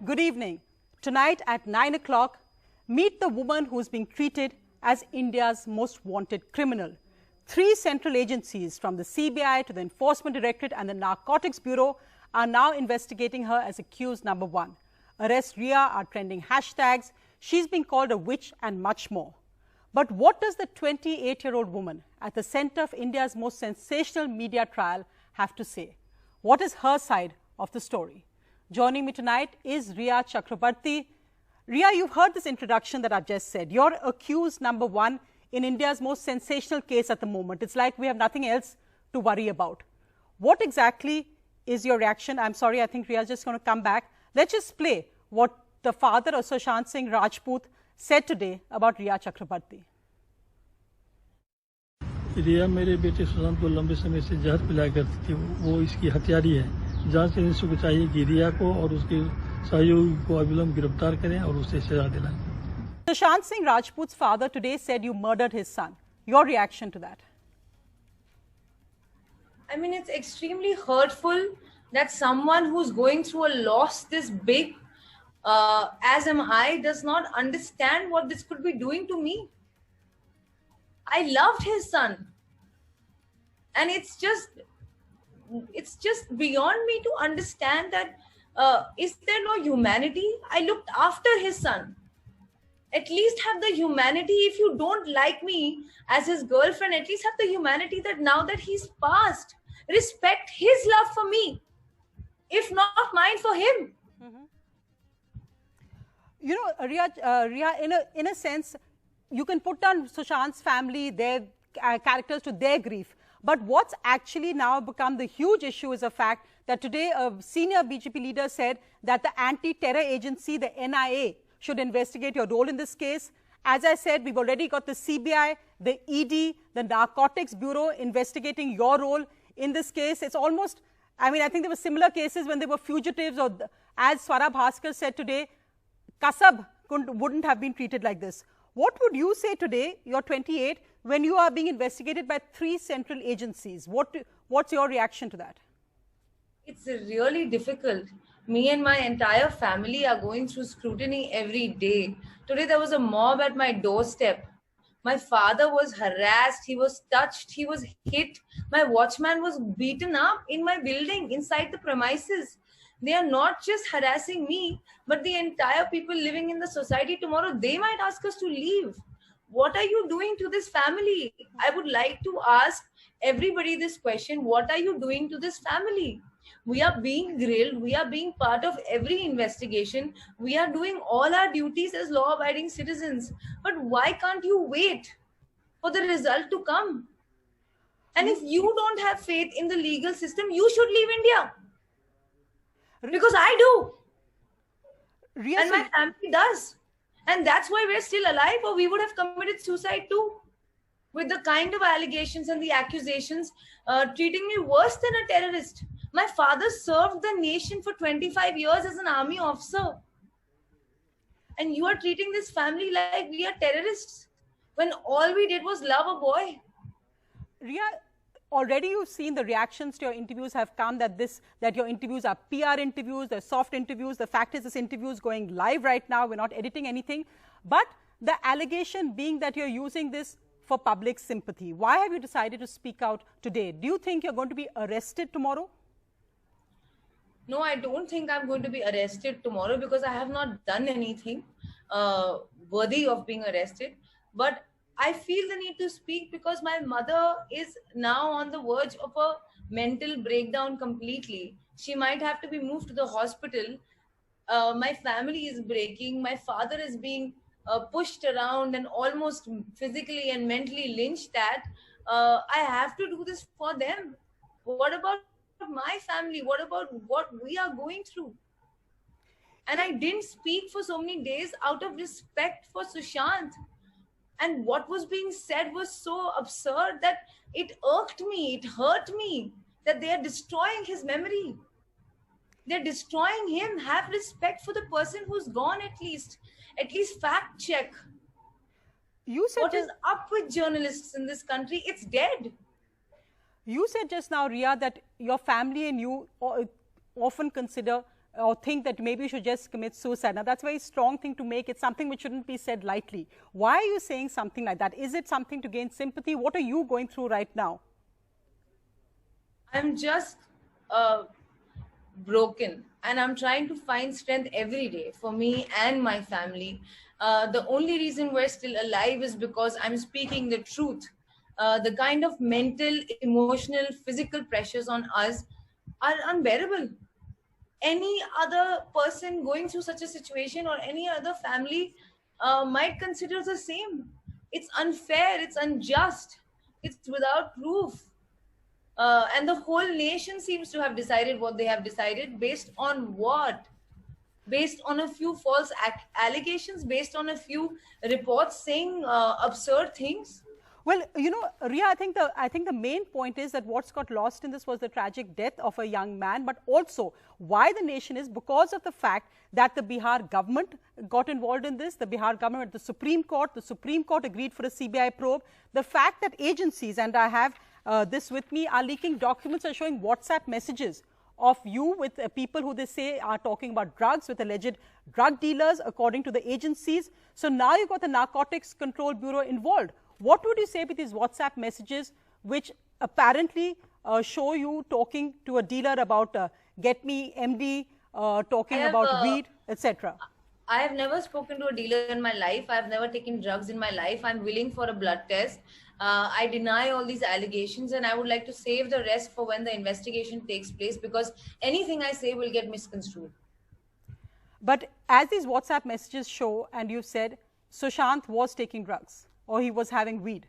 Good evening. Tonight at 9 o'clock, meet the woman who's being treated as India's most wanted criminal. 3 central agencies from the CBI to the Enforcement Directorate and the Narcotics Bureau are now investigating her as accused number 1. Arrest Rhea are trending hashtags. She's been called a witch and much more. But what does the 28-year-old woman at the center of India's most sensational media trial have to say? What is her side of the story? Joining me tonight is Rhea Chakrabarti. Rhea, you've heard this introduction that I've just said. You're accused number 1 in India's most sensational case at the moment. It's like we have nothing else to worry about. What exactly is your reaction? I'm sorry, I think Rhea's just going to come back. Let's just play what the father of Sushant Singh Rajput said today about Rhea Chakrabarti. रिया मेरे बेटे सुशांत को लंबे समय से जहर पिलाया करती थी। वो इसकी हत्यारी है। जांच एजेंसी को चाहिए कि रिया को और उसके सहयोगी को अविलंब गिरफ्तार करें और उसे सजा दिलाएं। Sushant Singh Rajput's father today said you murdered his son. Your reaction to that? I mean, it's extremely hurtful that someone who's going through a loss this big, as am I, does not understand what this could be doing to me. I loved his son. And it's just beyond me to understand that, is there no humanity? I looked after his son. At least have the humanity. If you don't like me as his girlfriend, at least have the humanity that now that he's passed, respect his love for me, if not mine for him. Mm-hmm. You know, Rhea, in a sense, you can put down Sushant's family, their characters to their grief. But what's actually now become the huge issue is the fact that today a senior BJP leader said that the anti-terror agency, the NIA, should investigate your role in this case. As I said, we've already got the CBI, the ED, the Narcotics Bureau investigating your role in this case. It's almost, I mean, I think there were similar cases when there were fugitives, or as Swara Bhaskar said today, Kasab wouldn't have been treated like this. What would you say today, you're 28, when you are being investigated by 3 central agencies? What's your reaction to that? It's really difficult. Me and my entire family are going through scrutiny every day. Today there was a mob at my doorstep. My father was harassed, he was touched, he was hit. My watchman was beaten up in my building, inside the premises. They are not just harassing me, but the entire people living in the society. Tomorrow, they might ask us to leave. What are you doing to this family? I would like to ask everybody this question. What are you doing to this family? We are being grilled. We are being part of every investigation. We are doing all our duties as law-abiding citizens. But why can't you wait for the result to come? And if you don't have faith in the legal system, you should leave India. Because I do. And my family does. And that's why we're still alive, or we would have committed suicide too. With the kind of allegations and the accusations, treating me worse than a terrorist. My father served the nation for 25 years as an army officer. And you are treating this family like we are terrorists, when all we did was love a boy. Rhea, already you've seen the reactions to your interviews have come that your interviews are PR interviews, they're soft interviews. The fact is this interview is going live right now. We're not editing anything. But the allegation being that you're using this for public sympathy. Why have you decided to speak out today? Do you think you're going to be arrested tomorrow? No, I don't think I'm going to be arrested tomorrow because I have not done anything worthy of being arrested. But I feel the need to speak because my mother is now on the verge of a mental breakdown completely. She might have to be moved to the hospital. My family is breaking. My father is being pushed around and almost physically and mentally lynched at. I have to do this for them. What about my family? What about what we are going through? And I didn't speak for so many days out of respect for Sushant. And what was being said was so absurd that it irked me, it hurt me, that they are destroying his memory. They're destroying him. Have respect for the person who's gone at least. At least fact check. You said what is up with journalists in this country? It's dead. You said just now, Rhea, that your family and you often consider or think that maybe you should just commit suicide. Now, that's a very strong thing to make. It's something which shouldn't be said lightly. Why are you saying something like that? Is it something to gain sympathy? What are you going through right now? I'm just broken, and I'm trying to find strength every day for me and my family. The only reason we're still alive is because I'm speaking the truth. The kind of mental, emotional, physical pressures on us are unbearable. Any other person going through such a situation, or any other family, might consider the same. It's unfair, it's unjust, it's without proof. And the whole nation seems to have decided what they have decided. Based on what? Based on a few false allegations, based on a few reports saying absurd things. Well, you know, Ria, I think the main point is that what's got lost in this was the tragic death of a young man, but also why the nation is because of the fact that the Bihar government got involved in this. The Bihar government, the Supreme Court agreed for a CBI probe. The fact that agencies, and I have this with me, are leaking documents are showing WhatsApp messages of you with people who they say are talking about drugs, with alleged drug dealers, according to the agencies. So now you've got the Narcotics Control Bureau involved. What would you say with these WhatsApp messages which apparently show you talking to a dealer about get me MD, talking about weed, etc.? I have never spoken to a dealer in my life. I have never taken drugs in my life. I'm willing for a blood test. I deny all these allegations, and I would like to save the rest for when the investigation takes place, because anything I say will get misconstrued. But as these WhatsApp messages show, and you said Sushant was taking drugs or he was having weed.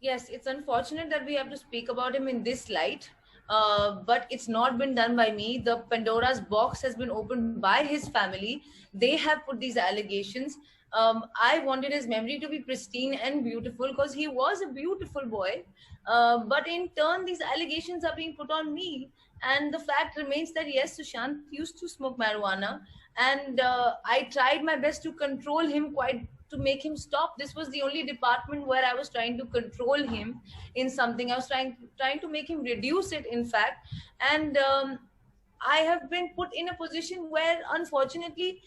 Yes, it's unfortunate that we have to speak about him in this light. But it's not been done by me. The Pandora's box has been opened by his family. They have put these allegations. I wanted his memory to be pristine and beautiful, because he was a beautiful boy. But in turn, these allegations are being put on me. And the fact remains that yes, Sushant used to smoke marijuana. And I tried my best to control him, to make him stop. This was the only department where I was trying to control him in something. I was trying to make him reduce it, in fact. And I have been put in a position where, unfortunately,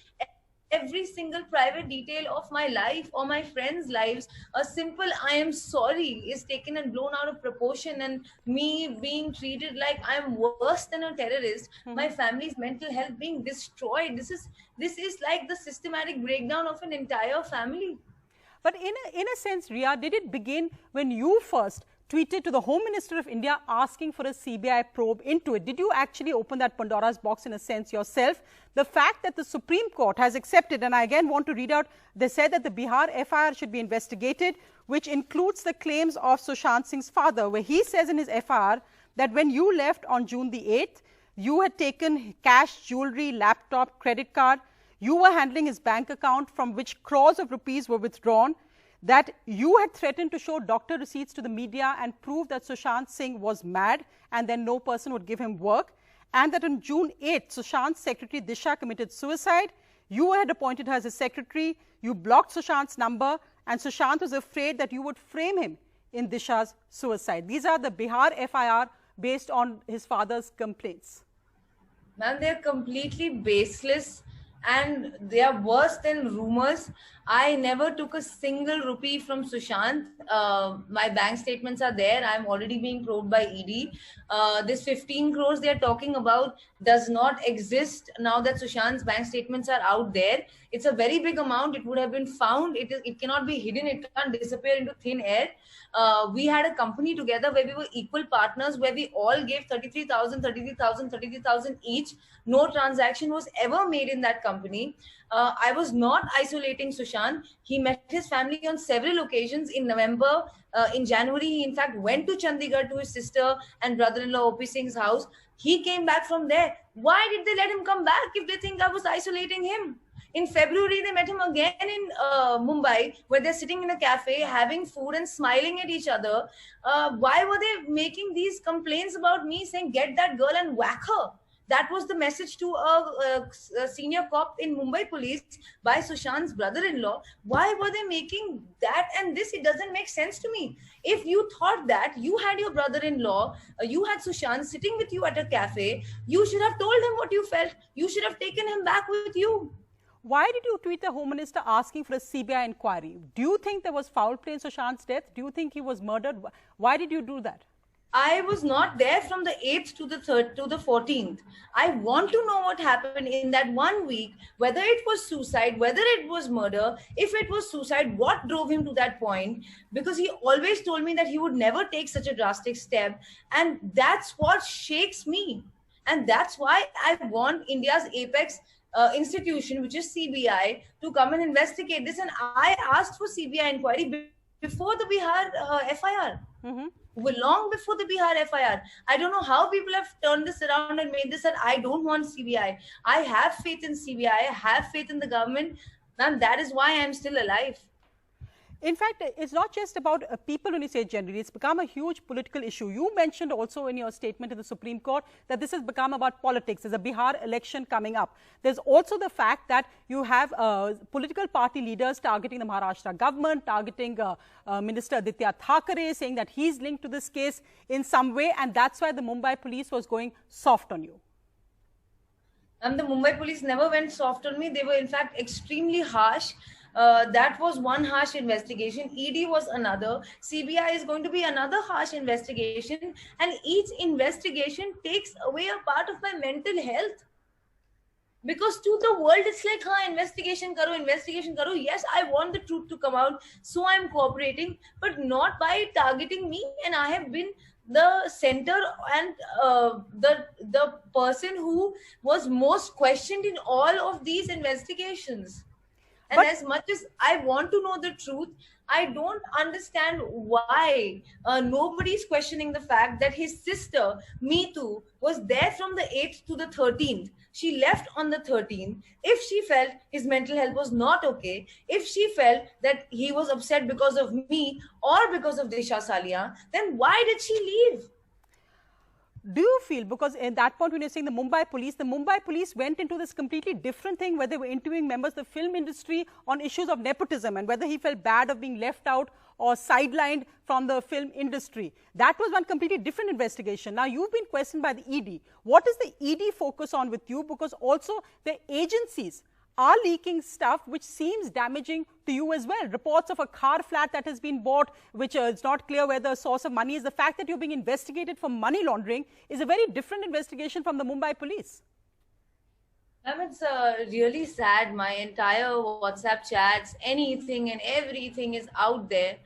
every single private detail of my life or my friends' lives, a simple "I am sorry" is taken and blown out of proportion, and me being treated like I'm worse than a terrorist, my family's mental health being destroyed. This is like the systematic breakdown of an entire family. But in a sense, Ria, did it begin when you first tweeted to the Home Minister of India asking for a CBI probe into it? Did you actually open that Pandora's box in a sense yourself? The fact that the Supreme Court has accepted, and I again want to read out, they said that the Bihar FIR should be investigated, which includes the claims of Sushant Singh's father, where he says in his FIR that when you left on June the 8th, you had taken cash, jewelry, laptop, credit card. You were handling his bank account from which crores of rupees were withdrawn, that you had threatened to show doctor receipts to the media and prove that Sushant Singh was mad and then no person would give him work, and that on June 8th, Sushant's secretary Disha committed suicide. You had appointed her as a secretary, you blocked Sushant's number, and Sushant was afraid that you would frame him in Disha's suicide. These are the Bihar FIR based on his father's complaints. Ma'am, they're completely baseless, and they are worse than rumors. I never took a single rupee from Sushant. My bank statements are there. I'm already being probed by ED. This 15 crores they're talking about does not exist now that Sushant's bank statements are out there. It's a very big amount. It would have been found. It cannot be hidden. It can't disappear into thin air. We had a company together where we were equal partners, where we all gave 33,000 each. No transaction was ever made in that company. I was not isolating Sushant. He met his family on several occasions in November. In January, he in fact went to Chandigarh to his sister and brother-in-law O.P. Singh's house. He came back from there. Why did they let him come back if they think I was isolating him? In February, they met him again in Mumbai, where they're sitting in a cafe, having food and smiling at each other. Why were they making these complaints about me, saying, get that girl and whack her? That was the message to a senior cop in Mumbai police by Sushant's brother-in-law. Why were they making that and this? It doesn't make sense to me. If you thought that you had your brother-in-law, you had Sushant sitting with you at a cafe, you should have told him what you felt. You should have taken him back with you. Why did you tweet the Home Minister asking for a CBI inquiry? Do you think there was foul play in Sushant's death? Do you think he was murdered? Why did you do that? I was not there from the 8th to the 3rd to the 14th. I want to know what happened in that 1 week, whether it was suicide, whether it was murder. If it was suicide, what drove him to that point? Because he always told me that he would never take such a drastic step. And that's what shakes me. And that's why I want India's apex institution, which is CBI, to come and investigate this. And I asked for CBI inquiry before the Bihar FIR. Long before the Bihar FIR. I don't know how people have turned this around and made this that I don't want CBI. I have faith in CBI. I have faith in the government. And that is why I'm still alive. In fact, it's not just about people when you say generally, it's become a huge political issue. You mentioned also in your statement to the Supreme Court that this has become about politics. There's a Bihar election coming up. There's also the fact that you have political party leaders targeting the Maharashtra government, targeting Minister Aditya Thackeray, saying that he's linked to this case in some way, and that's why the Mumbai police was going soft on you. And the Mumbai police never went soft on me. They were in fact extremely harsh. That was one harsh investigation. ED was another. CBI is going to be another harsh investigation. And each investigation takes away a part of my mental health. Because to the world, it's like, investigation karo, investigation karo. Yes, I want the truth to come out. So I'm cooperating, but not by targeting me. And I have been the center and the person who was most questioned in all of these investigations. And as much as I want to know the truth, I don't understand why nobody's questioning the fact that his sister, Meetu, was there from the 8th to the 13th. She left on the 13th. If she felt his mental health was not okay, if she felt that he was upset because of me or because of Disha Salian, then why did she leave? Do you feel, because at that point when you're saying the Mumbai police went into this completely different thing where they were interviewing members of the film industry on issues of nepotism and whether he felt bad of being left out or sidelined from the film industry. That was one completely different investigation. Now, you've been questioned by the ED. What is the ED focus on with you? Because also the agencies are leaking stuff which seems damaging to you as well. Reports of a car flat that has been bought, which is not clear where the source of money is. The fact that you're being investigated for money laundering is a very different investigation from the Mumbai police. It's really sad. My entire WhatsApp chats, anything and everything is out there.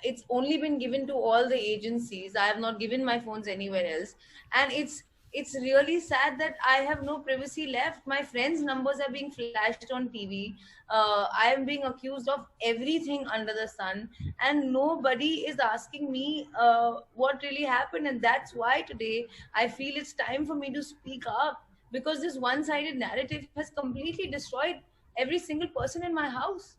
It's only been given to all the agencies. I have not given my phones anywhere else. And it's really sad that I have no privacy left. My friends' numbers are being flashed on TV. I am being accused of everything under the sun, and nobody is asking me what really happened. And that's why today I feel it's time for me to speak up, because this one-sided narrative has completely destroyed every single person in my house.